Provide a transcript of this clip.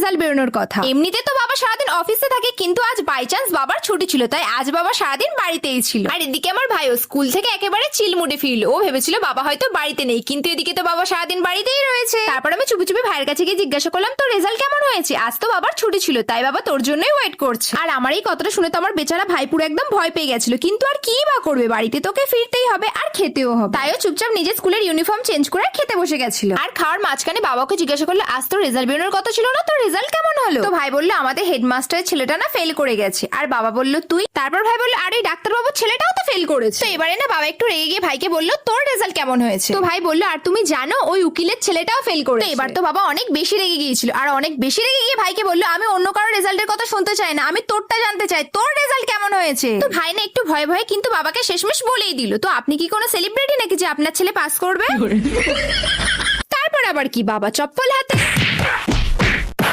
Result বেরোনোর কথা। এমনিতে তো বাবা সারাদিন অফিসে থাকে, কিন্তু আজ বাই চান্স বাবার ছুটি ছিল, তাই আজ বাবা সারাদিন বাড়িতেই ছিল। আর এদিকে আমার ভাইও স্কুল থেকে একেবারে চিল মুডে ফিরল। ও ভেবেছিল বাবা হয়তো বাড়িতে নেই, কিন্তু এদিকে তো বাবা সারাদিন বাড়িতেই রয়েছে। তারপর আমি চুপি চুপি ভাইয়ের কাছে গিয়ে জিজ্ঞাসা করলাম, তোর রেজাল্ট কেমন হয়েছে? আজ তো বাবার ছুটি ছিল, তাই বাবা তোর জন্যই ওয়েট করছে। আর আমার এই কথাটা শুনে তো আমার বেচারা ভাই পুরো একদম ভয় পেয়ে গেছিল, কিন্তু আর কি বা করবে, বাড়িতে তোকে ফিরতেই হবে আর খেতেও হবে। তাইও চুপচাপ নিজের স্কুলের ইউনিফর্ম চেঞ্জ করে খেতে বসে গেছিল। আর খাওয়ার মাঝখানে বাবাকে জিজ্ঞাসা করলো, আজ তোর রেজাল্ট বেরোনোর কথা ছিল না, তোর রেজাল্ট কেমন হলো? তো ভাই বললো, আমাদের হেডমাস্টারের ছেলেটা না ফেল করে গেছে। আর বাবা বললো, তুই? তারপর ভাই বললো, আরে ডাক্তারবাবুর ছেলেটাও তো ফেল করেছে। তো এবারে না বাবা একটু রেগে গিয়ে ভাইকে বললো, তোর রেজাল্ট কেমন হয়েছে? তো ভাই বললো, আর তুমি জানো ওই উকিলের ছেলেটাও ফেল করেছে। তো এবার তো বাবা অনেক বেশি রেগে গিয়েছিল, আর অনেক বেশি রেগে গিয়ে ভাইকে বললো, আমি অন্য কারো রেজাল্টের কথা শুনতে চাই না, আমি তোরটা জানতে চাই, তোর রেজাল্ট কেমন হয়েছে? তো ভাই না একটু ভয়ে ভয়ে কিন্তু বাবাকে শেষমেশ বলেই দিল, তো আপনি কি কোনো সেলিব্রিটি নাকি যে আপনার ছেলে পাস করবে? তারপর আবার কি, বাবা চপ্পল হাতে